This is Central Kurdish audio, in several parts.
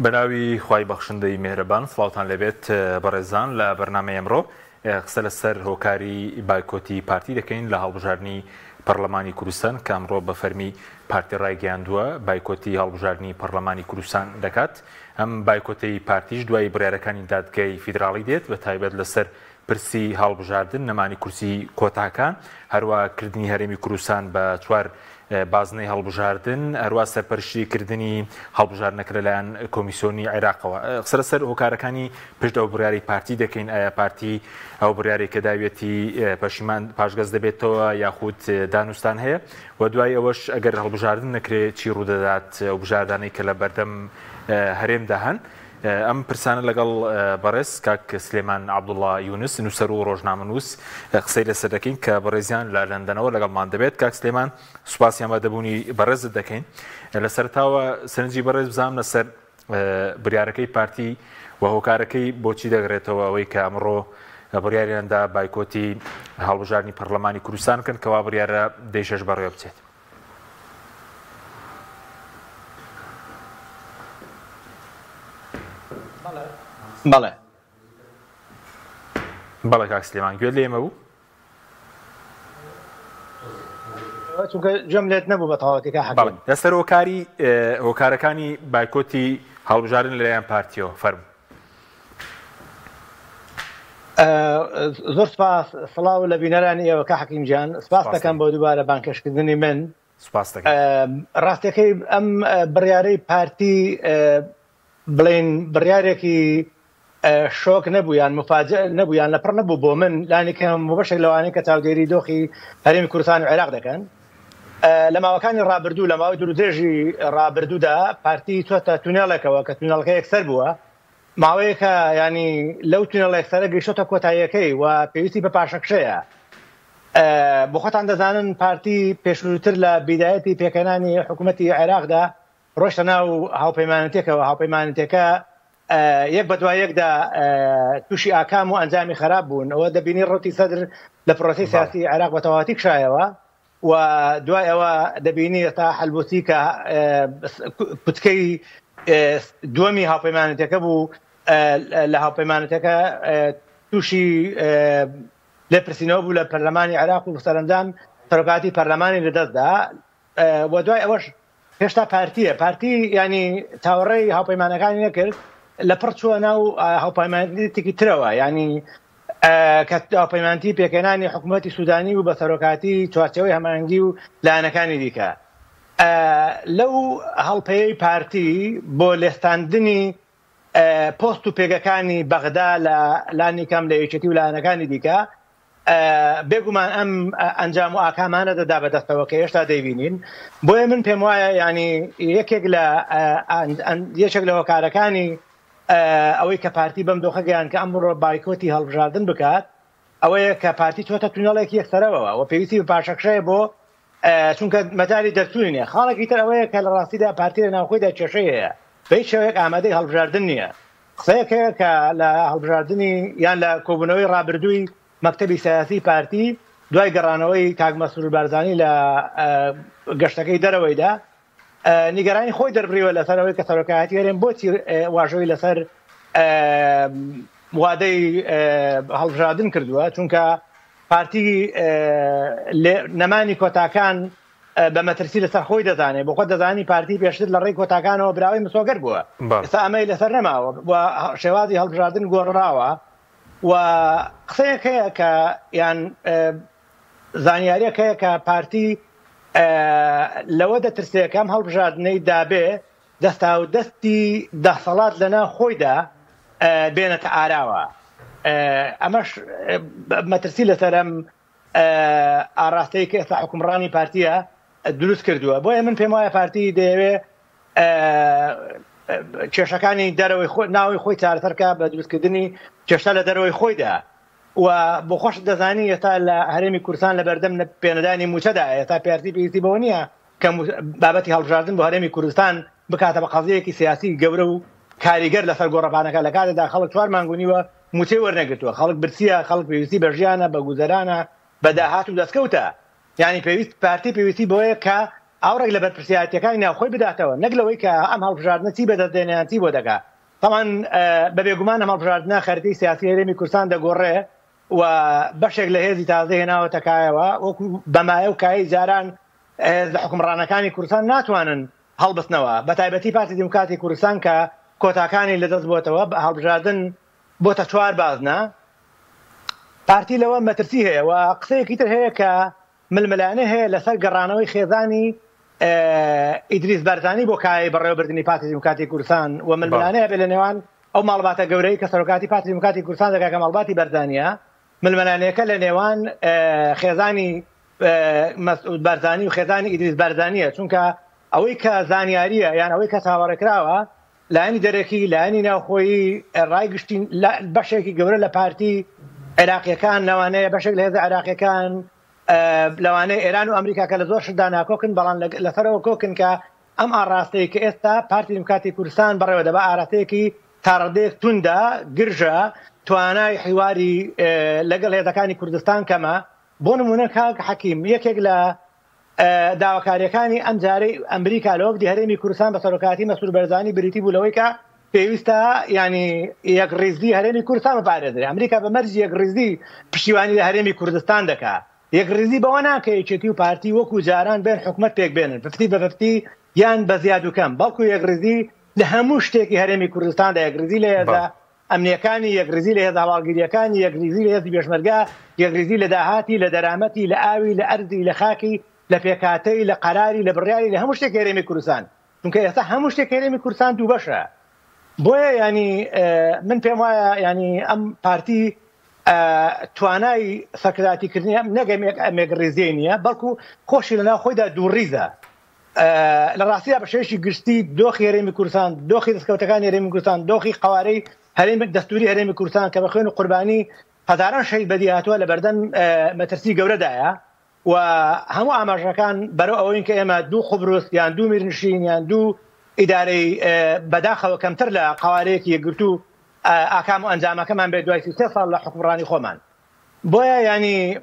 بەناوی خوای بەخشندەی میهرەبان سڵاوتان لەبێت بەڕێزان لە بەرنامەی ئەمڕۆ قسە لەسەر هۆکاری بایکۆتی پارتی دەکەین لە هەڵبژاردننی پەرلەمانی کوردستان کە ئەمڕۆ بە فەرمی پارتی ڕایگەیاندووە بایکۆتی هەڵبژاردننی پەرلەمانی کوردستان دەکات. ئەم بایکۆتەی پارتیش دوای بڕیارەکانی دادگای فیدراڵی دێت بە تایبەت لەسەر پرسی هەڵبژاردن نەمانی کورسی کۆتاکان، هەروە کردنی هەرێمی کوردستان بە چوار بازنەی هەڵبژاردن، هەروە سەرپەرشتیکردنی هەڵبژاردنەکە لەلایەن کۆمیسیۆنی عێراقەوە. قسە لەسەر هۆکارەکانی پشت ئەو بڕیاری پارتی دەکەین. ئایا پارتی ئەو بڕیارێک کە داوێتی پەشیمان پاشگەز دەبێتەوە یاخود دانوستان هەیە و دوای ئەوەش ئەگەر هەڵبژاردن نەکرێت چی ڕوودەدات ئەو بژاردانەی کە لە بەردەم هەرێمدا هەن؟ ئەم پرسانە لەگەڵ بەڕێز کاک سلێمان عەبدوڵڵا یونس نووسەر و ڕۆژنامەنووس قسەی لەسەر دەکەین کە بەڕێزیان لە لەندەنەوە لەگەڵمان دەبێت. کاک سلێمان سوپاسیان بە دەبوونی بەڕێزت دەکەین. لە سەرتاوە سەرنجی بەڕێز بزانم لەسەر بڕیارەکەی پارتی و هۆکارەکەی بۆچی دەگرێتەوە ئەوەی کە ئەمڕۆ بڕیاریاندا بایکۆتی هەڵبژاردننی پەرلەمانی کوردستان بکەن کەوا بڕیارە دەیشەش بەڕێوە بچێت. بەڵێ کاک سلێمان گوێت لە ئێمە بوو؟ چونکە جەم لێت نەبوو بە تەواوەتی حەقیقەت. لەسەر هۆکارەکانی بایکۆتی هەڵبژاردن لەلایەن پارتیەوە فەرموو. زۆر سپاس سڵاو لە بینەرانی ئێوە کە حەکیم جان، سپاس دەکەم بۆ دووبارە بانکەشکردنی من. ڕاستەکەی ئەم بڕیارەی پارتی بڵێن بڕیارێکی شۆک نەبوویان مفاجئ نەبوویان لەپڕ نەبوو بۆ من لانیکەم بەشێک لەوانەیە کە چاودێری دۆخی هەرێمی کوردستان و عێراق دەکەن. لە ماوەکانی ڕابردوو لە ماوەی دوورودێژی ڕابردوودا پارتی چۆتە تونێڵێکەوە کە تونێڵەکە یەکسەر بووە، ماوەیەکە ینی لەو تونێڵە یەکسەرە گەیشتۆتە کۆتاییەکەی و پێویستی بە پاشەکشەیە. بۆ خۆتان دەزانن پارتی پێشووتر لە بیدایەتی پێکەنانی حکوومەتی عێراقدا ڕۆیشتە ناو هاوپەیمانەتێکەوە. هاوپەیمانەتەکە یەک بە دوای یەکدا تووشی ئاکام و ئەنجامی خراپ بوون. ئەوە دەبینی ڕۆتی سەدر لە پرۆسی سیاسی عێراق بە تەواوەتی کشایەوە و دوای ئەوە دەبینی تا حەلبوسی کە کوتکەی دووەمی هاوپەیمانەتەکە بوو لە هاوپەیمانەتەکە تووشی لێپرسینەوە بوو لە پەرلەمانی عێراق و سەرنجام سەرۆکاتی پەرلەمانی لەدەستدا و دوای ئەوەش هێشتا پارتی ینی تاوەڕێی هاوپەیمانەکانی نەکرد لە پڕ چووە ناو هاوپەیمانێتێکی ترەوە، ینی کە هاوپەیمانەتی پێکەنانی حکوومەتی سوودانی و بە سەرۆکاتی چوارچەوەی هەمانگی و لایەنەکانی دیکە. لەو هەڵپەیەی پارتی بۆ لێستاندنی پۆست و پێگەکانی بەغدا لە لانی کەم لە یەکێتی و لایەنەکانی دیکە بێگومان ئەم ئەنجام و ئاکامانە دەدا بەدەستەوە کە هێشتا دەیبینین. بۆیە من پێم وایە ینی یەکێک لە هۆکارەکانی ئەوەی کە پارتی بەم دۆخە گەیان کە ئەمڕۆ بایکۆتی هەڵبژاردن بکات ئەوەیە کە پارتی چۆتە تونێڵێکی یەکسەرەوە و پێویستی بە پاشەکشەیە بۆ چونکە مەجای دەرچوونیە. خاڵێکی تر ئەوەیە کە لە ڕاستیدا پارتی لە ناوخۆیدا کێشەی هەیە بە هیچ شێوەیەک ئامادەی هەڵبژاردن نییە. قسەیەکەیە کە لە هەڵبژاردننی یان لە کۆبوونەوەی ڕابردووی مەکتەبی سیاسی پارتی دوای گەڕانەوەی کاک مەسرور بارزانی لە گەشتەکەی دەرەوەیدا نیگەرانی خۆی دەربڕیوە لەسەرەوەی کە سەرۆکایەتی هەرێم بۆچی واژۆی لەسەر وادەی هەڵبژاردن کردووە، چونکە پارتی نەمانی کۆتاکان بە مەترسی لەسەر خۆی دەزانێت، بۆ خۆ دەزانی پارتی پێشتر لە ڕێی کۆتاکانەوە براوی مسۆگەر بووە، ئێستا ئەمەی لەسەر نەماوە و شێوازی هەڵبژاردن گۆڕراوە. و قسەیەکەیە کە یان زانیاریەکەیە کە پارتی لەوە دەترسێکەم هەڵبژاردنەی دابێ دەستا و دەستی دەسەڵات لەنا خۆیدا بێنەتە ئاراوە. ئەمەش مەترسی لەسەرم ئاڕاستەی کە ئێستا حکومڕانی پارتیە دروست کردووە. بۆیە من پێم وایە پارتی دەیەوێ کێشەکانی دەرەوەی ناوی خۆی چارەسەرکە بە دروستکردنی کێشە لە دەرەوەی خۆیدا و بۆ خۆش دەزانی ئێستا لە هەرێمی کوردستان لە بەردەم پێنەدانی موچەدا ئێستا پارتی پێویستی بەوە نییە کە بابەتی هەڵبژاردن بۆ هەرێمی کوردستان بکاتە بە قەزەیەکی سیاسی گەورە و کاریگەر لەسەر گۆڕەپانەکە. لە کاتێکدا خەڵک 4 مانگونیوە موچەی وەرنەگرتووە، خەڵک برسیە، خەڵک پێویستی بە ژیانە، بە گوزەرانە، بە داهات و دەستکەوتە. یعنی پێویست پارتی پێویستی بۆیە کە ئاورێک لە بەرپرسیارەتەکانی ناوخۆی بداتەوە نەک لەوەی کە ئەم هەڵبژاردنە چی بەدەستێنیانتی بۆ دەکات. طبعاً بە بێگومان ئەم هەڵبژاردنە خەریتەی سیاسی هەرێمی کوردستان دەگۆڕێ و بەشێک لە هێزی تازە هێناوەتەکایەوە وەکو بەمایە و کایی جاران حکومڕانەکانی کوردستان ناتوانن هەڵبستنەوە بە تایبەتی پارتی دیموکراتی کوردستان کە کۆتاکانی لەدەست بۆتەوە هەڵبژاردن بۆتە 4 بازنە پارتی لەوە مەترسی هەیە و قسەیەکی تر هەیە کە ململانە هەیە لەسەر گەڕانەوەی خێزانی ئیدریس بەرزانی بۆ کای بەڕێوەبردننی پارتی دیموکراتی کوردستان و ململانەیە بێ لە نێوان ئەو ماڵباتە گەورەی کە سەرۆکاتی پارتی دیموکراتی کوردستان دەکات کە ماڵباتی بەرزانیە ململانەیەکە لە نێوان خێزانی مەسعود بەرزانی و خێزانی ئیدریس بەرزانیە چونکە ئەوەی کە زانیاریە یان ئەوەی کە چاوەڕێکراوە لایانی دەرەکی لایانی ناوخۆیی ڕایگشتین بەشێکی گەورە لە پارتی عێراقیەکان لەوانەیە بەشێک لە هێزە عێراقیەکان لەوانەیە ئێران و ئەمریکا کە لە زۆر شتدا ناکۆکن بەڵام لەسەرەوە کۆکن کە ئەم ئاڕاستەیە کە ئێستا پارتی دیموکراتی کوردستان بەڕێوە دەبا ئاراستەیەکی تاڕدەیەک توندا گرژە توانای حیواری لەگەڵ هێزەکانی کوردستان کەمە بۆ نمونە کاک حەکیم یەکێک لە داواکاریەکانی ئەم جارەی ئەمریکا لەوەبدی هەرێمی کوردستان بە سەرۆکاتی مەسعود بەرزانی بریتی بوو لەوەی کە پێویستە ینی یەک ڕێزی هەرێمی کوردستان بپارێزرێ ئەمریکا بە مەرجی یەک ڕێزی پشتیوانی لە هەرێمی کوردستان دەکات یەک ڕێزی بەوە ناکە یەکێتی و پارتی وەکو جاران بێن حکومەت پێک بێنن ففتی بە ففتی یان بە زیاد و کەم بەڵکو یەک ڕێزی لە هەموو شتێکی هەرێمی کوردستاندا یەک ڕێزی لە هێزە ئەمنیەکانی یەک ڕێزی لە هێزە هەواڵگیریەکانی یەک ڕێزی لە هێزی پێشمەرگا یەک ڕێزی لە داهاتی لە دەرامەتی لە ئاوی لە ئەرزی لە خاکی لە پێکاتەی لە قەراری لە بڕیاری لە هەموو شتێک هەرێمی کوردستان چونکە ئێستا هەموو شتێک هەرێمی کوردستان دوو بەشە بۆیە ینی من پێم وایە ینی ئەم پارتی توانای سەرکرداتیکردنی نەگەمێک ڕێزیە نییە بەڵکو خۆشی لەناو خۆیدا دوو ڕیزە لە ڕاستیدا بە شێوەیەکی گشتی دۆخی هەرێمی کوردستان دۆخی دەستکەوتەکانی هەرێمی کوردستان دۆخی قەوارەی هەرێمی دەستوری هەرێمی کوردستان کە بە خوێن و قوربانی هەزاران شەهید بەدی هاتووە لە بەردەم مەترسی گەورەدایە و هەموو ئاماژەکان بەرەو ئەوەین کە ئێمە دوو قوبروس یان دوو میرنشین یان دوو ئیدارەی بەداخەوە کەمتر لە قەوارەیەکی یەکگرتو ئاکام و ئەنجامەکەمان بێت دوای 3 ساڵ لە حکومڕانی خۆمان بۆیە ینی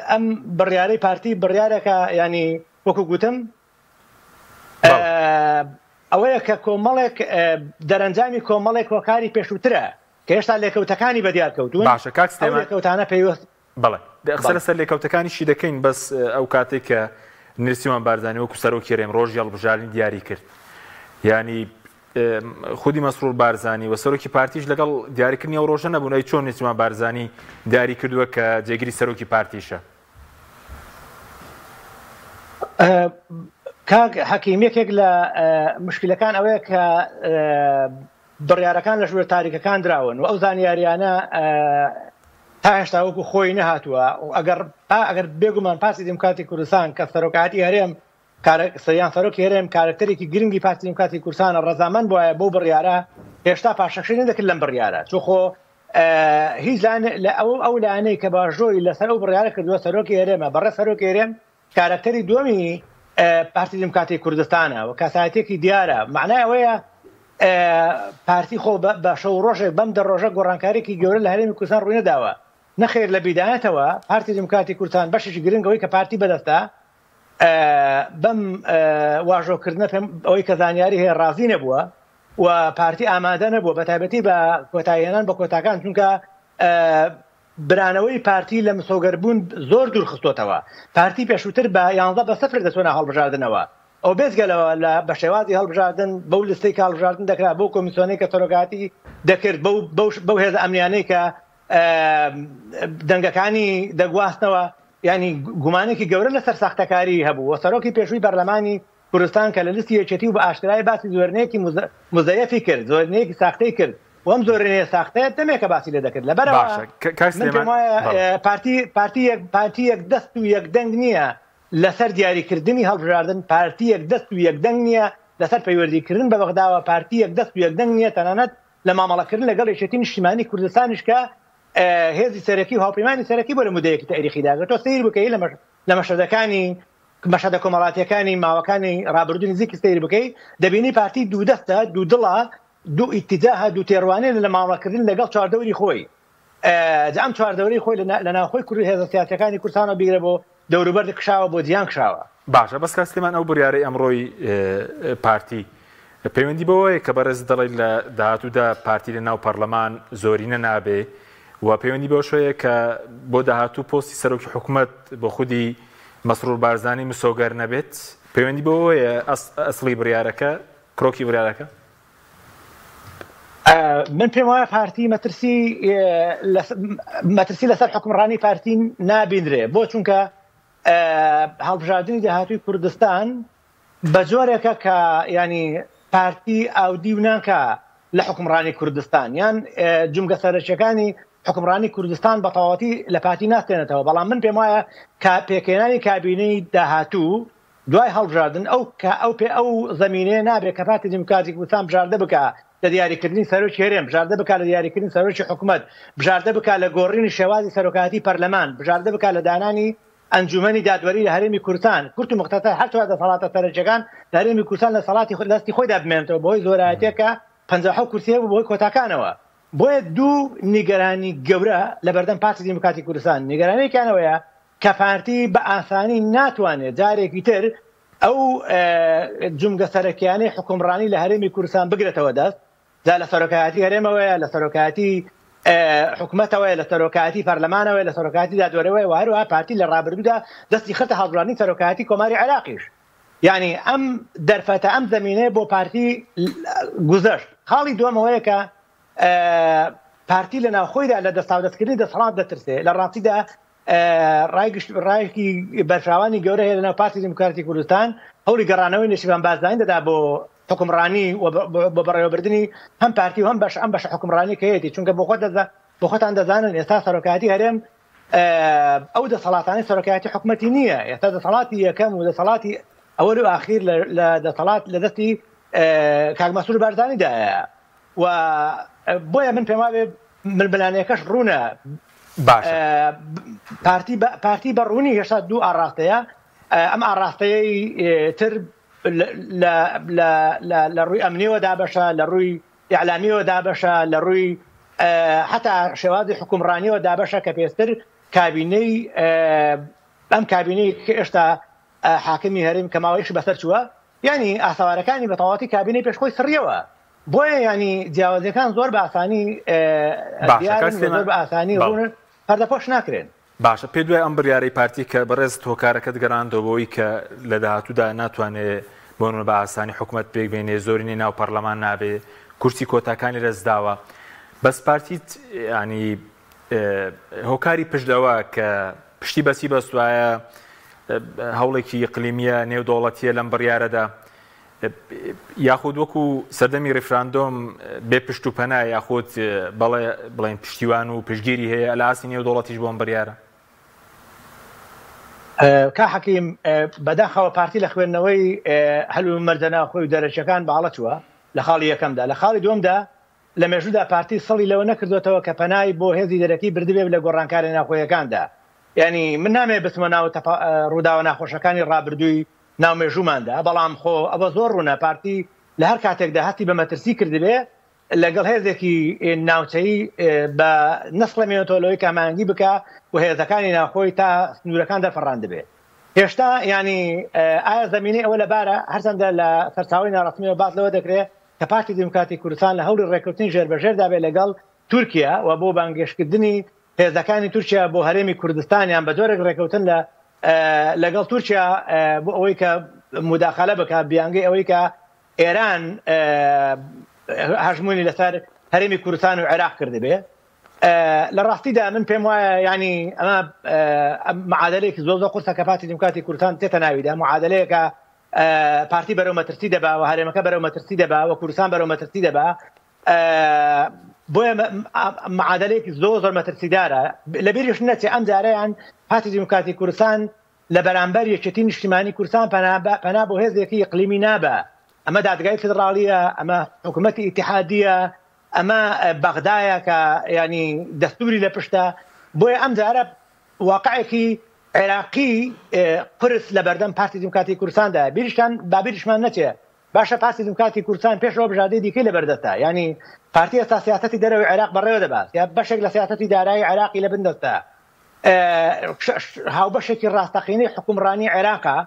ئەم بڕیارەی پارتی بڕیارێکە ینی وەکو گوتم ئەوەیە کە کۆمەڵێک دەرەنجامی کۆمەڵێک وەکاری پێشووترە کە هێشتا لێکەوتەکانی بەدیار کەوتون باشە کاک سلێمان لێکەوتانە پێویست بەڵێ قسە لەسەر لێکەوتەکانیشی دەکەین بەس ئەو کاتێک کە نرسیمان بارزانی وەکو سەرۆکی هەرێم ڕۆژی هەڵبژاردننی دیاری کرد ینی خودی مەسرور بارزانی و سەرۆکی پارتیش لەگەڵ دیاریکردنی ئەو ڕۆژە نەبوون ئەی چۆن نرسیمان بارزانی دیاری کردووە کە جێگیری سەرۆکی پارتیشە کاک حەکیم یەکێک لە مشکلەکان ئەوەیە کە بڕیارەکان لە ژوور تاریکەکان دراون و ئەو زانیاریانە تا هێشتا وەکو خۆی نەهاتووە و ئەگەر بێگومان پارتی دیموکراتی کوردستان کە سەرۆکاتی هەرێم سەریان سەرۆکی هەرێم کارکتەرێکی گرنگی پارتی دیموکراتی کوردستانە ڕەزامەند بووە بۆ بڕیارە هێشتا پاشەخشی نەدەکرد لەم بڕیارە چۆخۆ هیچ لە ئەو لایەنەی کە باشۆی لەسەر ئەو بڕیارە کردووە سەرۆکی هەرێمە بەڕێ سەرۆکی هەرێم کارکتەری دووەمی پارتی دیموکراتی کوردستانە و کەسایەتێکی دیارە معنای ئەوەیە پارتی خۆ بە شەو ڕۆژێک بەم دە ڕۆژە گۆڕانکاریێکی گەورە لە هەرێمی کوردستان ڕووی نەداوە نەخێر لە بیدایەتەوە پارتی دیموکراتی کوردستان بەشێکی گرنگەوەی کە پارتی بەدەستە بەم واژۆکردنە ئەوەی کە زانیاری هەیە ڕازی نەبووە و پارتی ئامادە نەبووە بە تایبەتی بە کۆتاییهێنان بە کۆتاکان چونکە برانەوەی پارتی لە مسۆگەربوون زۆر دوور خستۆتەوە پارتی پێشووتر بە 11-0 دەچۆنە هەڵبژاردنەوە ئەو بێزگەلەوە لە بە شێوازی هەڵبژاردن بەو لستەی کە هەڵبژاردن دەکرا بەو کۆمیسیۆنەی کە سەرۆکاتی دەکرد بەو هێزە ئەمنیانەی کە دەنگەکانی دەگواستنەوە ینی گومانێکی گەورە لەسەر ساختەکاری هەبوو و سەرۆکی پێشووی بەرلەمانی کوردستان کە لە لستی یەکێتی و بە ئاشکرای باسی زۆرنەیەکی مزەیەفی کرد زۆرنەیەکی ساختەی کرد وەم زۆرنەیە ساختەیە دەمێکە باسی لێ دەکرد لەبەرەوە پارتی یەک دەست و یەک دەنگ نییە لەسەر دیاریکردنی هەڵبژاردن پارتی یەک دەست و یەک دەنگ نییە لەسەر پەیوەردیکردن بە بەغداوە پارتی یەک دەست و یەک دەنگ نییە تەنانەت لە مامەڵەکردن لەگەڵ یەکێتی نیشتیمانی کوردستانیش کە هێزی سەرەکی و هاوپەیمانی سەرەکی بۆ لە مودەیەکی تاریخی داگرێت تۆ سەیر بکەی لە مەشهدە کۆمەڵاتیەکانی ماوەکانی ڕابردوونی زیکی سەیر بکەی دەبینی پارتی دوو دەستە دوو دڵە دوو ئیتیجاهە دوو تێڕوانێ لە مامەڵەکردن لەگەڵ چواردەوری خۆی ئەم چواردەوری خۆی لە ناوخۆی هێزە سیاسیەکانی کوردستانەوە بیگرە بۆ دەوروبەر کشاوە بۆ جیان کشاوە باشە بەس کەسلێمان ئەو بڕیارەی ئەمڕۆی پارتی پەیوەندی بەوەیە کە بەڕێز دەڵێت لە داهاتوودا پارتی لە ناو پەرلەمان زۆرینە نابێ و پەیوەندی بەو شوەیە کە بۆ داهاتوو پۆستی سەرۆکی حکوومەت بۆ خودی مەسرور بارزانی مسۆگەر نەبێت پەیوەندی بەوەیە ئەسڵی بڕیارەکە کڕۆکی بڕیارەکە من پێم وایە پارتی مەترسی لەسەر حکومڕانی پارتی نابیندرێ بۆ چونکە هەڵبژاردننی داهاتووی کوردستان بە جۆرێکە کە ینی پارتی ئاودی و ناکە لە حکومڕانی کوردستان یان جمگە سەرچەکانی حکومڕانی کوردستان بە تەواوەتی لە پارتی ناستێنێتەوە بەڵام من پێم وایە پێکێنانی کابینەی داهاتوو دوای هەڵبژاردن ئەو زمینەیە نابێت کە پارتی دیموکراتی کوردستان بژاردە بکە لە دیاریکردنی سەرۆکی هەرێم بژاردە بکە لە دیاریکردنی سەرۆکی حکوومەت بژاردە بکە لە گۆڕینی شێوازی سەرۆکاتی پەرلەمان بژاردە بکە لە دانانی ئەنجومەنی دادوەری لە هەرێمی کوردستان کورت و مختەتە هەرچوە دەسەڵاتە سەرنجەکان لە هەرێمی کوردستان لە سەڵاتی دەستی خۆیدا بمێنێتەوە بۆی زۆرایەتێکە 57 کورسی بوو بۆی کۆتاکانەوە بۆیە دوو نیگەرانی گەورە لە بەردەم پارتی دیموکراتی کوردستان نیگەرانەیەکیانەوەیە کە پارتی بە ئاسانی ناتوانێت جارێکی تر ئەو جمگە سەرەکیانەی حکومڕانی لە هەرێمی کوردستان بگرێتەوە دەست دا لە سەرۆکایەتی هەرێمەوەیە لە سەرۆکایەتی حکوومەتەوەی لە سەرۆکایەتی پەرلەمانەوەی لە سەرۆکایەتی دادوەرەوەی و هەروەها پارتی لە ڕابردوودا دەستی خستە هەڵبژاردننی سەرۆکایەتی کۆماری عێراقیش یعنی ئەم دەرفەتە ئەم زمینەیە بۆ پارتی گوزەشت خاڵی دووەمەوەیە کە پارتی لە ناوخۆیدا لە دەستاودەستکردنی دەسەڵات دەترسێ لە ڕاستیدا ڕایەکی بەرچاوانی گەورە هەیە لەناو پارتی دیموکراتی کوردستان هەوڵی گەڕانەوەی نێشیبان بازدانی دەدا بۆ حکومڕانی و بە بەڕێوەبردننی هەم پارتی و هەم بەش حکومڕانی کەیەتی چونکە بۆ خۆتان دەزانن ئێستا سەرۆکایەتی هەرێم ئەو دەسەڵاتانی سەرۆکایەتی حکوومەتی نییە ئێستا دەسەڵاتی یەکەم و دەسەڵاتی ئەوەل و ئاخیر لە دەسەڵات لە دەستی کاک مەسرور بارزانیدایە و بۆیە من پێم وایە ململانەکەش ڕوونە پارتی بەڕوونی هێشتا دوو ئاڕاستەیە ئەم ئاڕاستەیەی تر لە ڕووی ئەمنیەوە دابەشە لە ڕووی ئیعلامیەوە دابەشە لە ڕووی حتا شێوازی حکومڕانیەوە دابەشە کە پێشتر کابینەی ئەم کابینەی هێشتا حاکمی هەرێم کە ماوەیەکی بەسەر چووە ینی ئاساوارەکانی بەتەواوەتی کابینەی پێشخۆی سڕیەوە بۆیە ینی جیاوازیەکان زۆر بە ئاسانی زۆر بە ئاسانی ڕوون پەردەپۆش ناکرێن باشە پێ دوای ئەم بڕیارەی پارتی کە بەڕێز تۆکارەکەت گەڕاندەوە بۆەوەی کە لە داهاتوودا ناتوانێت بۆنەوە بە ئاسانی حکوومەت پێک بێنێ زۆرینی ناو پەرلەمان نابێ کورسی کۆتاکانی لەزداوە بەس پارتیت ینی هۆکاری پشتەوە کە پشتی بەسی بەستوایە هەوڵێکی ئیقلیمیە نێودوڵەتیە لەم بڕیارەدا یاخود وەکو سەردەمی ڕێفراندۆم بێ پشت و پەنا یاخود بڵێن پشتیوان و پشتگیری هەیە لە ئاسی نێودوڵەتیش بۆم بڕیارە کا حەکیم بەداخەوە پارتی لە خوێندنەوەی هەلو مەردەنا خۆی و دەرەچەکان باڵە چووە لە خاڵی یەکەمدا لە خاڵی دووەمدا لە مێژوودا پارتی سەڵی لەوە نەکردوێتەوە کە پەنای بۆ هێزی دەرەکی بردبێ لە گۆڕانکاری ناوخۆیەکاندا یعنی من نامێ بچمە ناو ڕووداوە ناخۆشەکانی ڕابردووی ناو مێژووماندا بەڵام خۆ ئەوە زۆر ڕوونە پارتی لە هەر کاتێکدا هەستی بە مەترسی کردبێ لەگەڵ هێزێکی ناوچەی بە نسڵەمێنێتەوەلەوەی کامانگی بکە و هێزەکانی ناوخۆی تا سنوورەکان دەفەڕان دەبێت هێشتا ینی ئایا زمینی ئەوە لەبارە هەرچەندە لە سەرچاوی ناڕاستیەوە باس لەوە دەکرێت کە پارتی دیموکراتی کوردستان لە هەوڵی ڕێککەوتنی ژێربەژێردا بێت لەگەڵ تورکیا و بۆ بانگێشکردنی هێزەکانی تورکیا بۆ هەرێمی کوردستانیان بە جۆرێک ڕێککەوتن لەگەڵ تورکیا بۆ ئەوەی کە مداخەلە بکات بیانگەی ئەوەی کە ئێران هەژمونی لەسەر هەرێمی کوردستان و عێراق کردبێ لە ڕاستیدا من پێم وایە ینی ئەمە معادلەیەکی زۆر قورسە کە پارتی دیموکراتی کوردستان تێتە ناویدا معادلەیەکە پارتی بەرەو مەترسی دەبا و هەرێمەکە بەرەو مەترسی دەبا و کوردستان بەرەو مەترسی دەبا بۆیە معادلەیەکی زۆر مەترسیدارە لە بیریش نەچێ ئەم جارەیان پارتی دیموکراتی کوردستان لە بەرامبەر یەکێتی نیشتیمانی کوردستان پەنا بۆ هێزێکی ئیقلیمی نابە ئەمە دادگای فدراڵیە ئەمە حکوومەتی ئیتیحادیە ئەمە بەغدایە کە ینی دەستوری لە پشتە بۆیە ئەم جارە واقعێکی عێراقی قرس لە بەردەم پارتی دیموکراتی کوردستاندا بیریشمان نەچێ باشە پارتی دیموکراتی کوردستان پێشەوە بژادەی دیکەی لەبەردەستە ینی پارتی ئێستا سیاسەتی دەرەوەی عێراق بەڕێوە دەبات یا بەشێک لە سیاسەتی دارایی عێراقی لە بندەستە هاوبەشێکی ڕاستەقینەی حکومڕانی عێراقا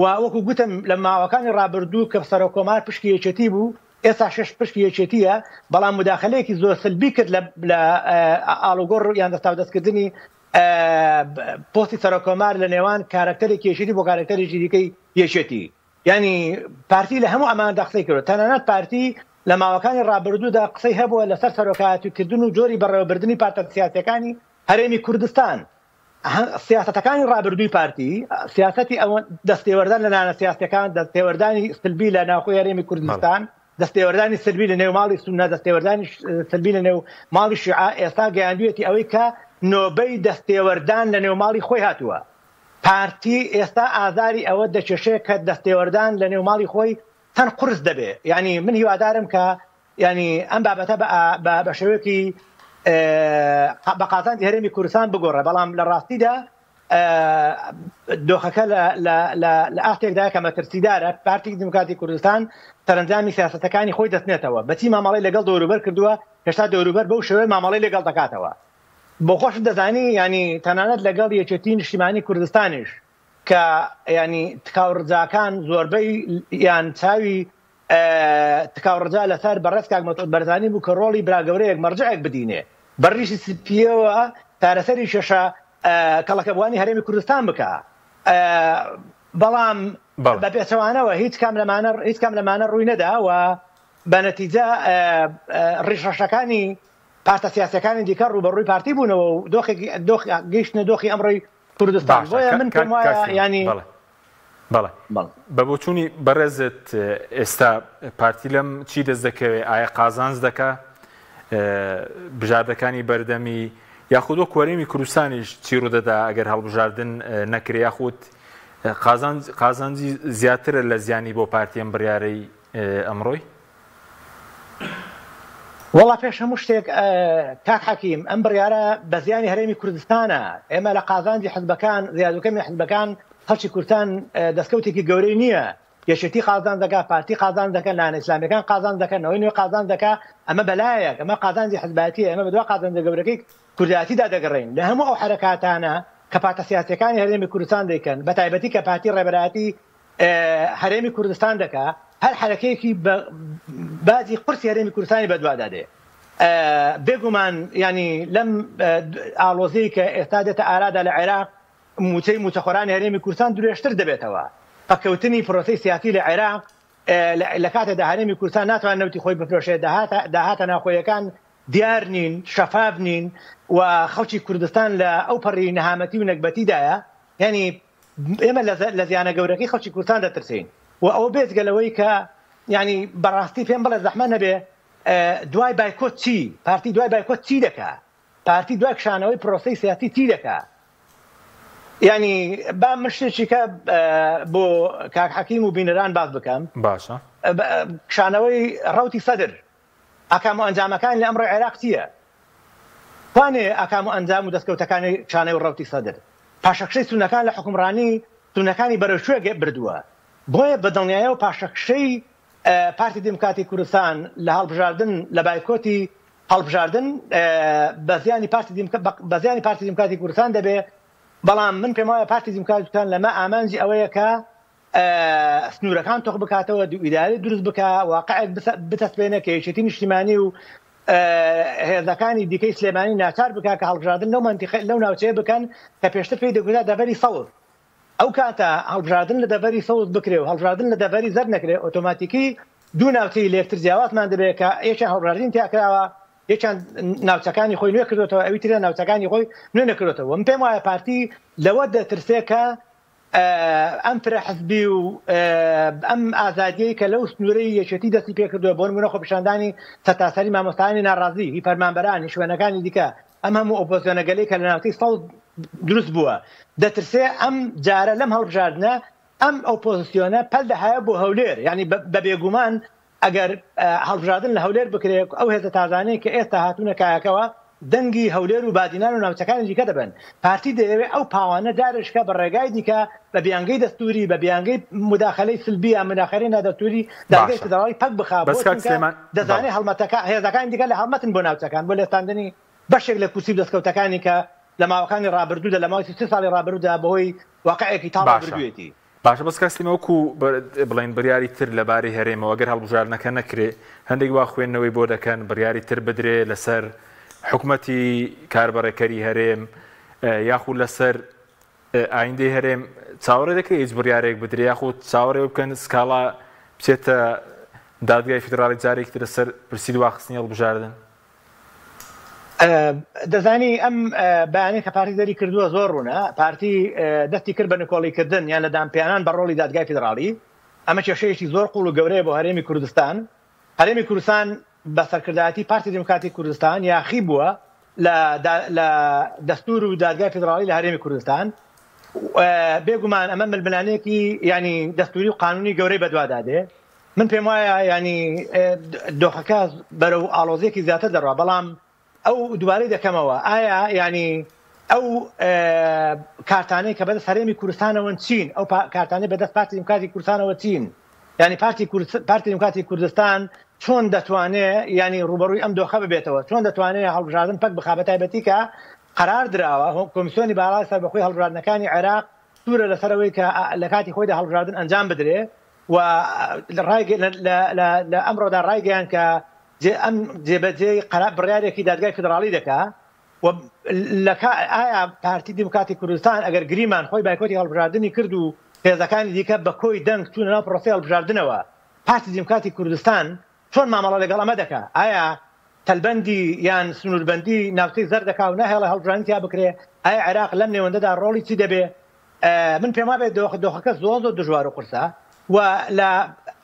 وەکو گوتم لە ماوەکانی ڕابردوو کە سەر کۆمار پشکی یەکێتی بوو ئێستا شش پشکی یەکێتیە بەڵام مداخلەیەکی زۆر سلبی کرد لە ئاڵوگۆڕ یان دەستا دەستکردنی پۆستی سەر کۆمار لە نێوان کارکتەرێکی یەکێتی بۆ کارکتەرێکی دیکەی یەکێتی ینی پارتی لە هەموو ئەماندا قسەی کرد تەنانەت پارتی لە ماوەکانی ڕابردوودا قسەی هەبووە لەسەر سەرۆکایەتیکردن و جۆری بەڕێوەبردننی پارتە سیاسەکانی هەرێمی کوردستان سیاستەکانی ڕابردووی پارتی سیاستی ئەوە دەستێوەردان لە نانە سیاسەکان دەستێوەردانی سلبی لە ناوخۆی هەرێمی کوردستان دەستێوەردانی سلبی لە نێو ماڵی سونە دەستێوەردانی سلبی لە نێو ماڵی شیعە ئێستا گەیاندوێتی ئەوەی کە نۆبەی دەستێوەردان لە نێو ماڵی خۆی هاتووە پارتی ئێستا ئازاری ئەوە دەچێشێ کە دەستێوەردان لە نێو ماڵی خۆی تەن قرس دەبێ ینی من هیوادارم کە ینی ئەم بابەتە بە شێوەیەکی بە قازانجی هەرێمی کوردستان بگۆڕێ بەڵام لە ڕاستیدا دۆخەکە لە ئاستێکدا کە مەترسیدارە پارتی دموکراتی کوردستان سەرنجامی سیاسەتەکانی خۆی دەستنێتەوە بەچی مامەڵی لەگەڵ دەوروبەر کردووە هێشتا دەوروبەر بەو شێوەیە مامەڵی لەگەڵ دەکاتەوە بۆ خۆش دەزانی ینی تەنانەت لەگەڵ یەکێتی نیشتیمانی کوردستانیش کە ینی تکاوڕجاکان زۆربەی یان چاوی تکاوڕجا لەسەر بەڕێز کاک مەسعود بەرزانی بوو کە ڕۆڵی براگەورەیەک مەرجەیەک بدینێ بەڕیشی سپیەوە تارەسەری شێشە کەڵەکەبوانی هەرێمی کوردستان بکە بەڵام بە پێچەوانەوە هیچ کام لەمانە ڕووی نەدا و بە نەتیجە ڕیشەشەکانی پارتە سیاسەکانی دیکە ڕوبەڕووی پارتی بوونەوە و گەیشتنە دۆخی ئەمڕۆی کوردستان بۆیە من پێم وایە ینی بەڵێ بە بۆچوونی بەڕێزت ئێستا پارتی لەم چی دەست دەکەوێت ئایا قازانج دەکا بژاردەکانی بەردەمی یاخود وەک وەرێمی کوردستانیش چی ڕوودەدا ئەگەر هەڵبژاردن نەکرێ یاخود قازانجی زیاترە لە زیانی بۆ پارتی ئەم بڕیارەی ئەمڕۆی وەڵا پێش هەموو شتێک کاک حەکیم ئەم بڕیارە بە زیانی هەرێمی کوردستانە ئێمە لە قازانجی حزبەکان زیادوکەمی حزبەکان خەڵکی کوردستان دەستکەوتێکی گەورەی نییە یەکێتی قازانج دەکا پارتی قازانج دەکەن لایەنە ئیسلامیەکان قازانج دەکەن ئەوەی نوێ قازانج دەکا ئەمە بەلایەک ئەمە قازانجی حزبایەتیە ئەمە بەدوا قازانجە گەورەکەی کوردایەتیدا دەگەڕێین لە هەموو ئەو حرەکاتانە کە پارتە سیاسیەکانی هەرێمی کوردستان دەیکەن بە تایبەتی کە پارتی ڕێبەرایەتی هەرێمی کوردستان دەکا هەر حرەکەیەکی بازی قورسی هەرێمی کوردستانی بەدوادا دێ بێگومان ینی لەم ئاڵۆزەی کە ئێستا دێتە ئارادا لە عێراق موچەی موچەخۆرانی هەرێمی کوردستان درێژتر دەبێتەوە پەکەوتنی پرۆسەی سیاسی لە عێراق لە کاتێکدا هەرێمی کوردستان ناتوان نەوتی خۆی بفرۆشێت داهاتە ناخۆیەکان دیار نین شەفاف نین و خەڵکی کوردستان لە ئەو پەڕی نەهامەتی و نەکبەتیدایە ینی ئێمە لە زیانە گەورەکەی خەڵکی کوردستان دەترسین و ئەوە بێجگەلەوەی کە ینی بەڕاستی پێم بڵێ زەحمە نەبێ دوای بایکۆت چی پارتی دوای بایکۆت چی دەکا پارتی دوای کشانەوەی پرۆسەی سیاسی چی دەکا ینی با مشتێکی کە بۆ کاک حەکیم و بینەران باز بکەم باشە کشانەوەی ڕەوتی سەدر ئەکام و ئەنجامەکان لە ئەمڕۆی عێراق چییە؟ کوانێ ئەکام و ئەنجام و دەستکەوتەکانی کشانەی و ڕەوتی سەدر پاشەکشەی سونەکان لە حکومڕانی سونەکانی بەرەوشوێ بردووە بۆیە بەدڵنیایە و پاشەکشەی پارتی دموکراتی کوردستان لە هەڵبژاردن لە بایکۆتی هەڵبژاردن بە زیانی پارتی دموکراتی کوردستان دەبێ بەڵام من پێم وایە پارتی دموکراتی کوردستان لەمە ئامانجی ئەوەیە کە سنوورەکان تۆق بکاتەوە دوئیداری دروست بکە واقعێک بتەسبێنە کە یەکێتی نیشتیمانی و هێزەکانی دیکەی سلێمانی ناچار بکە کە هەڵبژاردن لەو ناوچەیە بکەن کە پێشتر پێی دەگوترا دەڤەری سەوز ئەو کاتە هەڵبژاردن لە دەڤەری سەوز بکرێ و هەڵبژاردن لە دەڤەری زەر نەکرێ ئۆتۆماتیکی دوو ناوچەی لە یەکتر جیاوازمان دەبێت کە یەکیان هەڵبژاردن تیاکراوە یەکیان ناوچەکانی خۆی نوێ کردوێتەوە ئەوی ترە ناوچەکانی خۆی نوێ نەکردوێتەوە من پێم وایە پارتی لەوە دەترسێ کە ئەم فرە حزبی و ئەم ئازادیەی کە لەو سنوورەی یەکێتی دەستی پێ کردووە بۆ نمونە خۆپیشاندانی سەرتاسەری مامۆستایانی ناڕازی هی فەرمانبەرانی شوێنەکانی دیکە ئەم هەموو ئۆپۆزیۆنەگەلەی کە لە ناوچەی سەوز دروست بووە دەترسێ ئەم جارە لەم هەڵبژاردنە ئەم ئۆپۆزیسیۆنە پەل دەهایە بۆ هەولێر یعنی بە بێگومان ئەگەر هەڵبژاردن لە هەولێر بکرێت ئەو هێزە تازانەی کە ئێستا هاتوونە کایەکەوە دەنگی هەولێر و بادینان و ناوچەکانی دیکە دەبن پارتی دەیەوێت ئەو پاوانە دارشکە بە ڕێگای دیکە بە بیانگەی دەستوری بە بیانگەی مداخلەی سلبی یا مداخلەی نادەستوری دەنگەی فدراڵی پەک بخا دەزانێت هەڵمەتەکە هێزەکانی دیکە لە هەڵمەتن بۆ ناوچەکان بۆ لێستاندنی بەشێک لە کورسی دەستکەوتەکانی کە لە ماوەکانی ڕابردوودا لە ماوەی 30 ساڵی ڕابردوودا بەهۆی واقعێکی تاڵ بردوێتی باشە بەس کەسیمەوەکو بڵێن بڕیاری تر لەبارەی هەرێمەوە ئەگەر هەڵبژاردنەکە نەکرێ هەندێک وا خوێندنەوەی بۆ دەکەن بڕیاری تر بدرێ لەسەر حکوومەتی کاربڕێکەری هەرێم یاخود لەسەر ئایندەی هەرێم چاوەڕێ دەکرێت هیچ بڕیارێک بدرێ یاخود چاوەڕێ بکەن سکاڵا بچێتە دادگای فیدراڵی جارێکی تر لەسەر پرسی دواخستنی هەڵبژاردن؟ دەزانی ئەم بەیانەی کە پارتی دەری کردووە زۆر ڕوونە پارتی دەستی کرد بە نکۆڵیکردن یان لە دامپیانان بە ڕۆڵی دادگای فیدراڵی ئەمە کێشەیەکی زۆر قوڵ و گەورەیە بۆ هەرێمی کوردستان. هەرێمی کوردستان بە سەرکردایەتی پارتی دموکراتی کوردستان یاخی بووە لە دەستور و دادگای فیدراڵی لە هەرێمی کوردستان. بێگومان ئەمە ململانەیەکی ینی دەستوری و قانونی گەورەی بەدوادادێ. من پێم وایە ینی دۆخەکە بەرەو ئاڵۆزیەکی زیاتر دەڕوا بەڵام ئەو دووارەی دەکەمەوە ئایا ینی ئەو کارتانەی کە بەدەست هەرێمی کوردستانەوە چین ئەو کارتانەی بەدەست پارتی دموکراتی کوردستانەوە چین ینی پارتی دموکراتی کوردستان چۆن دەتوانێت ینی ڕوبەڕووی ئەم دۆخە ببێتەوە چۆن دەتوانێت هەڵبژاردن پەک بخابە تایبەتی کە قرار درراوە کۆمیسیۆنی باڵای سەربەخۆی هەڵبژاردنەکانی عێراق سوورە لەسەرەوەی کە لە کاتی خۆیدا هەڵبژاردن ئەنجام بدرێ و لە ئەمڕۆدا ڕایگەیان کە ئەم جێبەجێی بڕیارێکی دادگای فیدراڵی دەکا و ئایا پارتی دموکراتی کوردستان ئەگەر گریمان خۆی بایکۆتی هەڵبژاردننی کرد و هێزەکانی دیکە بە کۆی دەنگ چوونە ناو پرۆسی هەڵبژاردنەوە پارتی دموکراتی کوردستان چۆن مامەڵە لەگەڵ ئەمە دەکا ئایا تەلبەندی یان سنووربەندی ناوچەی زەر دەکا و ناهێڵە هەڵبژاردنی تیا بکرێ ئایا عێراق لەم نێوەندەدا ڕۆڵی چی دەبێ؟ من پێم وابێت دۆخەکە زۆر دژوار و قورسە و لە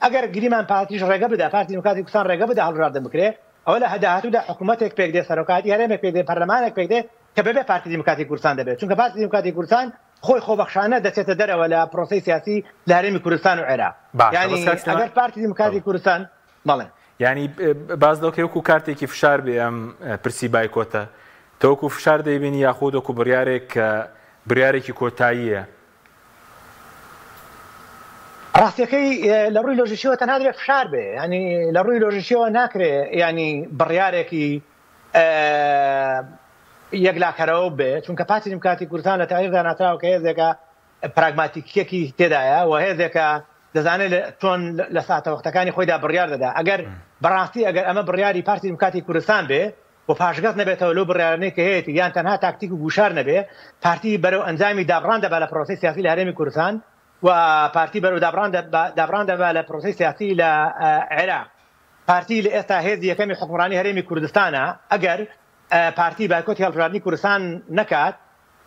ئەگەر گریمان پارتیش ڕێگە بدە پارتی دموکراتی کوردستان ڕێگە بدە هەڵبژاردن بکرێ ئەوە لە هەداهاتوودا حکوومەتێک پێک دێ سەرۆکاتی هەرێمێک پێک دێ پەرلەمانێک پێک دێ کە بەبێ پارتی دموکراتی کوردستان دەبێت چونکە پارتی دموکراتی کوردستان خۆی خۆبەخشانە دەچێتە دەرەوە لە پرۆسەی سیاسی لە هەرێمی کوردستان و عێراق یعنی ئەگەر پارتی دموکراتی کوردستان بەڵێ ینی باز دەکەی وەکو کارتێکی فشار بێ ئەم پرسی بایکۆتە تۆکو فشار دەیبینی یاخود وەکو بڕیارێکی کۆتاییە؟ ڕاستیەکەی لە ڕووی لۆژیکیەوە تەنها دەبێت فشار بێ ینی لە ڕووی لۆژیکیەوە ناکرێ ینی بڕیارێکی یەکلاکەرەوە بێ چونکە پارتی دموکراتی کوردستان لە تاریخدا ناتراوە کە هێزێکە پراگماتیکیەکی تێدایە و هێزێکە دەزانێت چۆن لە ساتەوەختەکانی خۆیدا بڕیار دەدا ئەگەر بەڕاستی ئەگەر ئەمە بڕیاری پارتی دموکراتی کوردستان بێ و پاشگەز نەبێتەوە لەو بڕیارانەی کە هەیەی یان تەنها تاکتیک و گوشار نەبێ پارتی بەرەو ئەنجامی دابڕان دەبا لە پرۆسەی سیاسی لە هەرێمی کوردستان و پارتی بەرەو دابڕان دەبا لە پرۆسەی سیاسی لە عێراق. پارتی لە ئێستا هێزی یەکەمی حکومڕانی هەرێمی کوردستانە ئەگەر پارتی بایکۆتی هەڵبژاردنی کوردستان نەکات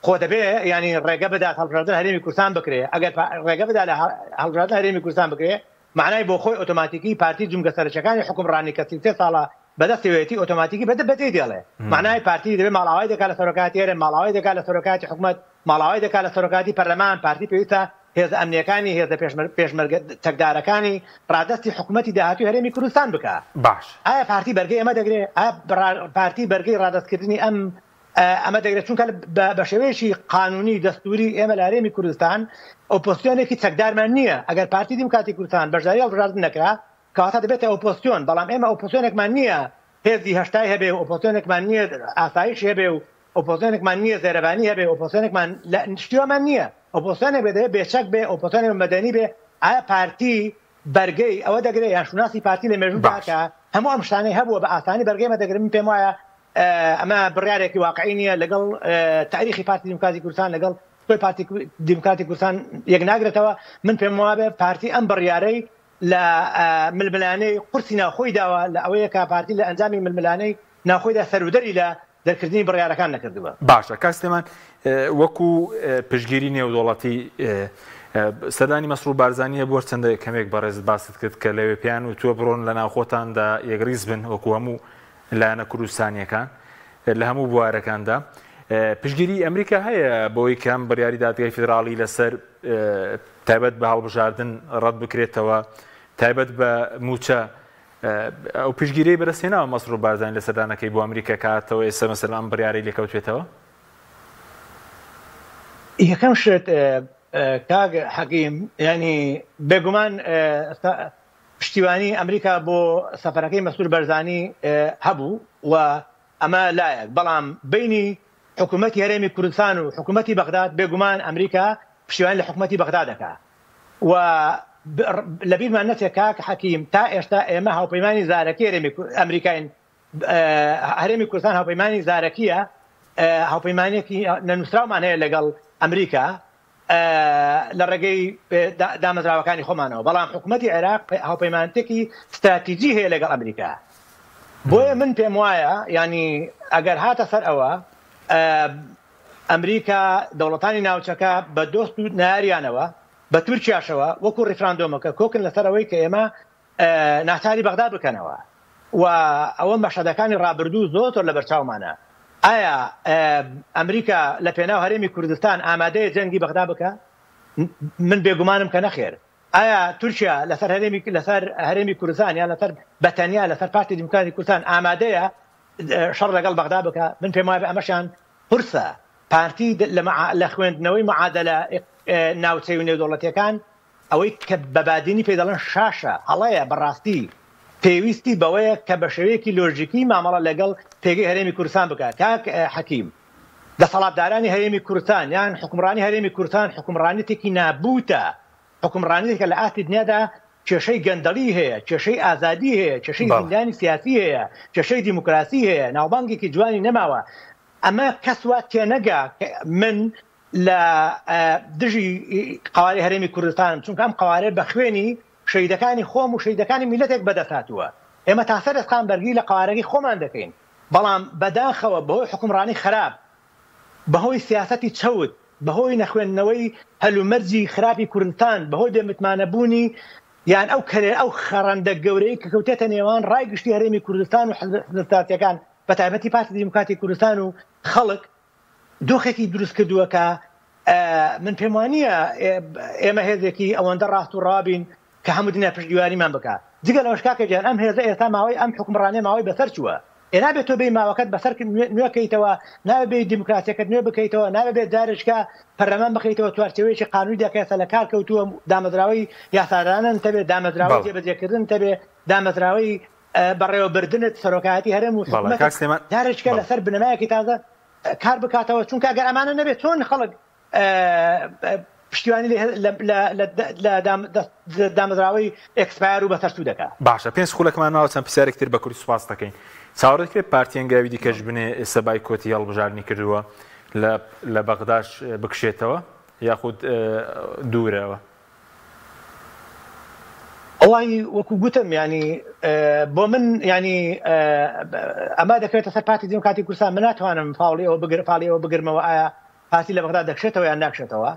خۆ دەبێ ینی ڕێگە بدات هەڵبژاردن هەرێمی کوردستان بکرێ ئەگەر ڕێگە بدا لە هەڵبژاردن هەرێمی کوردستان بکرێ معنای بۆ خۆی ئۆتۆماتیکی پارتی جومگە سەرچەکانی حکومڕانی کە 33 ساڵە بەدەستێتی ئۆتۆماتیکی بەدەبێتی دێڵێ معنای پارتی دەبێ ماڵاوای دەکات لە سەرۆکاتی هەرێم ماڵاوای دەکات لە سەرۆکاتی حکوومەت ماڵاوای دەکات لە سەرۆکاتی پەرلەمان پارتی پێویستە هێز ئەمنیەکانی هێزە پێشمەرگە تەکدارەکانی ڕادستی حکوومەتی داهاتوی هەرێمی کوردستان بکە. باش ئایا پارتی بەرگەی ئەمە دەگرێت پارتی بەرگەی ڕادستکردنی ئەمە دەگرێت چونکە بە شێوەیەکی قانونی دەستوری ئێمە لە هەرێمی کوردستان ئۆپۆزیسیۆنێکی چەکدارمان نییە ئەگەر پارتی دموکراتی کوردستان بەشداری هەڵبژاردن نەکرا کەواتە دەبێتە ئۆپۆزیسیۆن بەڵام ئێمە ئۆپۆزیسیۆنێکمان نییە هێزی هەشتای هەبێ و ئۆپۆزیسیۆنێکمان نییە ئاسایش هەبێ و ئۆپۆزیسیۆنێکمان نییە زێرەبانی هەبێ ئۆپۆزیسیۆنێکمان لە شتیوامان نییە ئۆپۆزیسیۆنێک بێ بێچەک بێ ئۆپۆزیسیۆنێک مەدەنی بێ ئایا پارتی بەرگەی ئەوە دەگرێت یان شوناسی پارتی لە مێژوودا کە هەموو ئەم شتانەی هەبووە بە ئاسانی بەرگەی مەدەگرن پێم وایە ئەمە بڕیارێکی واقعی نییە لەگەڵ تاریخی پارتی دموکراتی کوردستان لەگەڵ خۆی پارتی دموکراتی کوردستان یەک ناگرێتەوە من پێم وابێ پارتی ئەم بڕیارەی لە ململانەی قورسی ناوخۆی داوە لە ئەوەیە کە پارتی لە ئەنجامی ململانەی ناوخۆیدا سەرودەری لە دەرکردنی بڕیارەکان نەکردووە. باشە کاستێمان وەکو پشگیری نێودوڵەتی سەردانی مەسرور بارزانانی بۆ چەندە کەمێک بەڕێز باست کرد کە لەوێ پیان و تووە بڕۆن لە ناوخۆتاندا یەکریز بن وەکو هەموو لایەنە کوردستانیەکان لە هەموو بوارەکاندا پشگیری ئەمریکا هەیە بۆی کەم بڕیاری دادگای فیدراڵی لەسەر تایبەت بە هەڵبژاردن ڕەت بکرێتەوە تایبەت بە موچە ئەو پشگیری بەرەسێناوە مەسرور بارزانانی لە سەردانەکەی بۆ ئەمریکا کاتەوە ئێستا مەسەڵەن ئەم بڕیارەی لێکەوتوێتەوە؟ یەکەم شت کاک حەکیم ینی بێگومان پشتیوانی ئەمریکا بۆ سەفەرەکەی مەسرور بارزانی هەبوو و ئەمە لایەک بەڵام بینی حکوومەتی هەرێمی کوردستان و حکوومەتی بەغداد بێگومان ئەمریکا پشتیوانی لە حکوومەتی بەغداد دەکات و لەبیرمان نەچێت کاک حەکیم تا ئێستا ئێمە هاوپەیمانی زارەکی ئەمریکاین هەرێمی کوردستان هاوپەیمانی زارەکیە هاوپەیمانێکی نەنووسراومان هەیە لەگەڵ ئەمریکا لە ڕێگەی دامەزراوەکانی خۆمانەوە بەڵام حکوومەتی عێراق هاوپەیمانێکی استراتیجی هەیە لەگەڵ ئەمریکا بۆیە من پێم وایە ینی ئەگەر هاتە سەر ئەوە ئەمریکا دەوڵەتانی ناوچەکە بە دۆست و ناریانەوە بە تورکیاشەوە وەکو ڕیفراندۆمەکە کۆکن لەسەرەوەی کە ئێمە ناتاری بەغداد بکەنەوە و ئەوە مەشهەدەکانی ڕابردوو زۆر لە بەرچاومانە ئایا ئەمریکا لە پێناو هەرێمی کوردستان ئامادەیە جەنگی بەغدا بکە من بێگومانم کە نەخێر ئایا تورکیا لەسەر هەرێمی کوردستان یان لەسەر بەتەنیا لەسەر پارتی دیموکراتی کوردستان ئامادەیە شەڕ لەگەڵ بەغدا بکە من پێم وایە ئەمەشان قورسە پارتی لە خوێندنەوەی معادلە ناوچەی و نێودوڵەتیەکان ئەوەی کە بەبادینی پێ دەڵێن شاشە هەڵەیە بەڕاستی پێویستی بەوەیە کە بە شێوەیەکی لۆژیکی مامەڵە لەگەڵ پێگەی هەرێمی کوردستان بکات کاک حەکیم دەسەڵاتدارانی هەرێمی کوردستان یان حکومڕانی هەرێمی کوردستان حکومڕانێتێکی نابوتە حکومڕانێتێکە لە ئاستی دنیادا کێشەی گەندەڵی هەیە کێشەی ئازادی هەیە کێشەی زیندانی سیاسی هەیە کێشەی دیموکراسی هەیە ناوبانگێکی جوانی نەماوە ئەمە کەس وا تێنەگا من لە دژی قوارەی هەرێمی کوردستانم چونکە ئەم قوارێ بە خوێنی شەیدەکانی خۆم و شەیدەکانی میلەتێک بەدەستهاتووە ئێمە تا سەر ئێستا بەرگی لە قوارەی خۆمان دەکەین بەڵام بەداخەوە بەهۆی حکومڕانی خراپ بەهۆی سیاسەتی چەوت بەهۆی نەخوێندنەوەی هەلومەرجی خراپی کوردستان بەهۆی بێمتمانەبوونی یان ئەو خەڕەندە گەورەی کە کەوتێتە نێوان ڕایگشتی هەرێمی کوردستان و حزبستاتیەکان بە تایبەتی پارتی دیموکراتی کوردستان و خەڵک دۆخێکی دروست کردووە کە من پێم وانییە ئێمە هێزێکی ئەوەندە ڕاست و ڕابین کە هەموو دنیا پشتگویاریمان بکات جگە لەوەش کاکە گیان ئەم هێزە ئێستا ماوەی ئەم حکومڕانێ ماوەی بەسەر چووە نابێت تۆ بێ ماوەکەت بەسەر نوێکەیتەوە نابێت دیموکراسیەکەت نوێ بکەیتەوە نابێت دارشکە پەرلەمان بخەیتەوە توارچەوەیەکی قانونی دەکەێتە لە کار کەوتووە دامەزراوەی یاسادانن تەبێت دامەزراوەی جێبەجێکردن تەبێت دامەزراوەی بەڕێوەبردنت سەرۆکایەتی هەرێم و دارشکە لەسەر بنەمایەکی تازە کار بکاتەوە چونکە ئەگەر ئەمانە نەبێت چۆن خەڵک پشتیوانی لە دامەزراوەی ئەکسپایر و بەسەرچوو دەکات باشە پێنج خولەکمان ماوە چەند پرسیارێکتر بە کوردی سوپاس دەکەین چاوەڕێت پارتیەنگاوی دیکەش بنێ ئێستا بایکۆتی هەڵبژاردننی کردووە لە بەغداش بکشێتەوە یاخود دوورەوە ئەوای وەکو گوتم ینی بۆ من ینی ئەمە دەکرێتە سەر پارتی دیموکراتی کوردستان من ناتوانم فاڵی ئەوە بگرمەوە ئایا پارتی لە بەغدا دەکشێتەوە یان ناکشێتەوە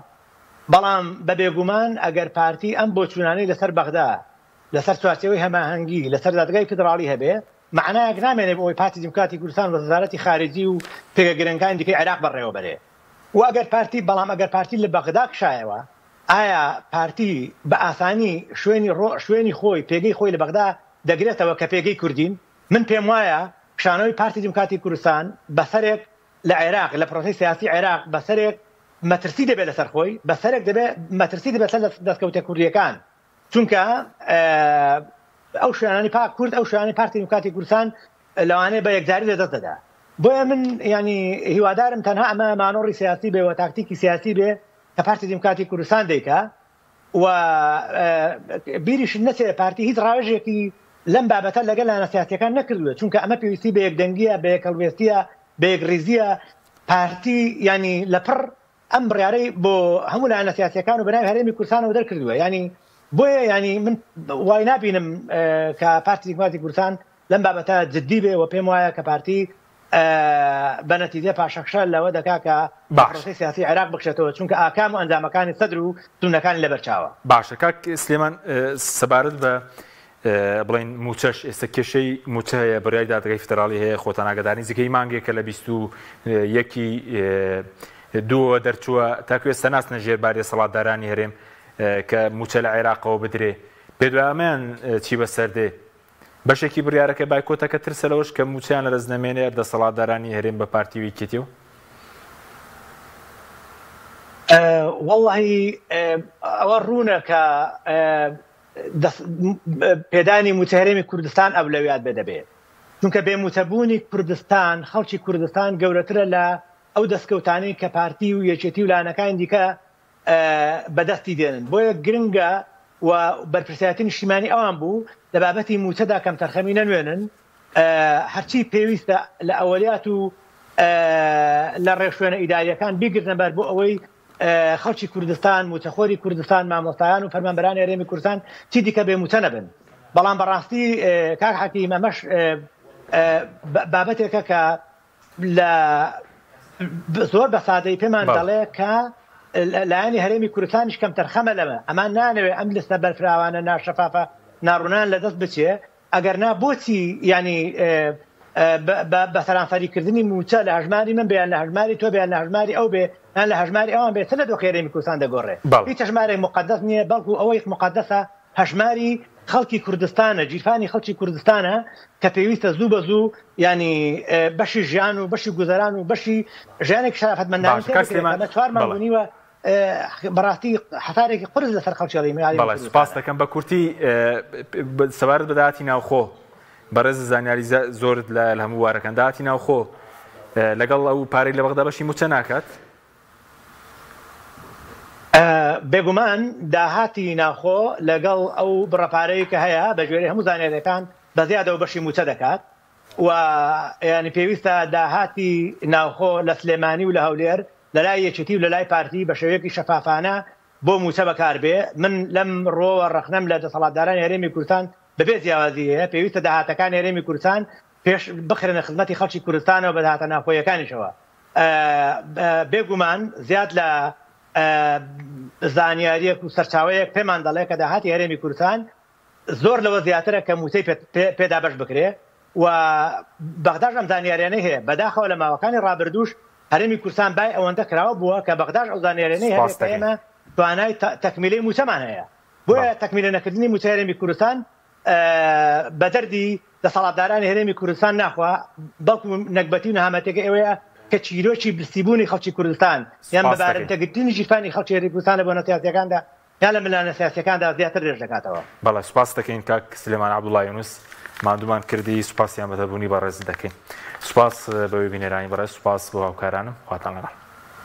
بەڵام بە بێگومان ئەگەر پارتی ئەم بۆچوونانەی لەسەر بەغدا لەسەر چوارچێوەی هەماهەنگی لەسەر دادگای فیدراڵی هەبێ معنایەک نامێنێت بۆی پارتی دیموکراتی کوردستان و وەزارەتی خارجی و پێگەگرنگەکانی دیکەی عێراق بەڕێوە بەرێ و ئەگەر پارتی بەڵام ئەگەر پارتی لە بەغدا کشایەوە ئایا پارتی بە ئاسانی شوێنی خۆی پێگەی خۆی لە بەغدا دەگرێتەوە کە پێگەی کوردین من پێم وایە کشانەوەی پارتی دیموکراتی کوردستان بەسەرێک لە عێراق لە پرۆسەی سیاسی عێراق بەسەرێک مەترسی دەبێت لەسەر خۆی بەسەرێک دەبێت مەترسی دەبێت لە دەستکەوتە کوردیەکان چونکە ئەو شوێنانی کورد ئەو شوێنانی پارتی دیموکراتی کوردستان لەوانەیە بە یەکجاری لەدەست دەدا بۆیە من ینی هیوادارم تەنها ئەمە مانۆڕی سیاسی بێ و تاکتیکی سیاسی بێ کە پارتی دیموکراتی کوردستان دەیکا و بیریش نەچێت پارتی هیچ ڕاوێژێکی لەم بابەتە لەگەڵ لایەنە سیاسیەکان نەکردووە چونکە ئەمە پێویستی بە یەکدەنگیە بە یەکەڵوێستیە بە یەکڕێزیە پارتی ینی لەپڕ ئەم بڕیارەی بۆ هەموو لایەنە سیاسیەکان و بەناوی هەرێمی کوردستانەوە دەرکردووە ینی بۆیە ینی من وای نبینم کە پارتی دیموکراتی کوردستان لەم بابەتە جددی بێ و پێم وایە کە پارتی بە نەتیجە پاشەخشە لەوە دەکا کە پرۆسەی سیاسی عێراق بکشێتەوە چونکە ئاکام و ئەنجامەکانی سەدر و تونەکانی لەبەرچاوە باشە کاک سلێمان سەبارەت بە بڵین موچەش ئێستا کێشەی موچە هەیە بەڕای دادگای فیدراڵی هەیە خۆتان ئاگادارین زیکەی مانگێکە لە 21 دووە دەرچووە تاکو ئێستا ناچنە ژێرباری سەڵاتدارانی هەرێم کە موچە لە عێراقەوە بدرێ پێدوایەمان چی بەسەردێ بەشێکی بڕیارەکە بایکۆتەکە ترسە لەوەش کە موچیان لە دەستنەمێنێ دەسەڵاتدارانی هەرێم بە پارتیوی کێتیەوە وەڵڵاهی ئەوە ڕوونە کە پێدانی موچە هەرێمی کوردستان ئەولەویات بێدەبێت چونکە بێموچەبوونی کوردستان خەڵکی کوردستان گەورەترە لە ئەو دەستکەوتانەی کە پارتی و یەکێتی و لایەنەکانی دیکە بەدەستی دێنن بۆیە گرنگە و بەرپرسایەتی نیشتیمانی ئەوان بوو لە بابەتی موچەدا کەم تەرخەمی نەنوێنن هەرچی پێویستە لە ئەوەلیات و لە ڕێشوێنە ئیداریەکان بیگرنە بەر بۆ ئەوەی خەڵکی کوردستان موچەخۆری کوردستان مامۆستایان و فەرمانبەرانی هەرێمی کوردستان چی دیکە بێ موچە نەبن بەڵام بەڕاستی کاک حەکیم ئەمەش بابەتێکە کە لە زۆر بە سادەی پێمان دەڵێ کە لایەنی هەرێمی کوردستانیش کەم تەرخەمە لەمە ئەمان نانەوێ ئەم لستە بەرفراوانە ناشەفافە ناڕوونان لەدەست بچێ ئەگەر نا بۆچی ینی بە سەرانسەریکردنی موچە لە هەژماری من بێیان لە هەژماری تۆ بێیان لە هەژماری ئەو بێ یان لە هەژماری ئەوان بێت لە دۆخی هەرێمی کوردستان دەگۆڕێ هیچ هەژمارێک مقدس نییە بەڵکو ئەوەی مقدسە هەژماری خەڵکی کوردستانە جیرفانی خەڵکی کوردستانە کە پێویستە زوو بە زوو ینی بەشی ژیان و بەشی گوزەران و بەشی ژیانێک شەرافەتمەندانە چوار مانگونیوە بەڕاستی حەتارێکی قرس لەسەر خەڵکی هەرێمی سپاس دەکەم بە کورتی سەبارەت بەداهاتی ناوخۆ بەڕێز زانیاری زۆرت لە هەموو وارەکان داهاتی ناوخۆ لەگەڵ ئەو پارەی لە بەغدا بەشی موچە ناکات بێگومان داهاتی ناوخۆ لەگەڵ ئەو بڕەپارەی کە هەیە بە ژێری هەموو زانیاریەکان بەزیادەوە بەشی موچە دەکات و ینی پێویستە داهاتی ناوخۆ لە سلێمانی و لە هەولێر لە لای یەکێتی و لە لای پارتی بە شێوەیەکی شەفافانە بۆ موچە بەکاربێ من لەم ڕۆوە ڕەخنەم لە دەسەڵاتدارانی هەرێمی کوردستان بەبێ جیاوازی هەیە پێویستە داهاتەکانی هەرێمی کوردستان پێش بخرێنە خزمەتی خەڵکی کوردستانەوە بە داهاتە ناوخۆیەکانیشەوە بێگومان زیاد لە زانیاریەک و سەرچاوەیەک پێمان دەڵێ کە داهاتی هەرێمی کوردستان زۆر لەوە زیاترە کە موچەی پێدا بەش بکرێ و بەغداش ئەم زانیاریانەی هەیە بەداخەوە لە ماوەکانی ڕابردووش هەرێمی کوردستان بای ئەوەندە کراوە بووە کە بەغداش ئەو زانیاریانەی هەیە ئێمە توانای تەکمیلەی موچەمان هەیە بۆیە تەکمیلە نەکردنی موچەی هەرێمی کوردستان بە دەردی دەسەڵاتدارانی هەرێمی کوردستان ناخوا بەڵکو نەکبەتی و نەهامەتێکە ئێوەیە کە چیرۆکی برسیبوونی خەڵکی کوردستان یان بەبارەتەگرتنی ژیرفانی خەڵکی هەرێمی کوردستان لە بۆنە سیاسیەکاندا یان لە ملانە سیاسیەکاندا زیاتر درێژ دەکاتەوە. بەڵێ سوپاس دەکەین کاک سلێمان عەبدوڵڵا یونس مادومان کردی سوپاسیان بەدەبوونی بەڕێز دەکەین. سوپاس بەوەی بینێرانی بەڕێز سوپاس بۆ هاوکارانم خواتان لەگەڵ.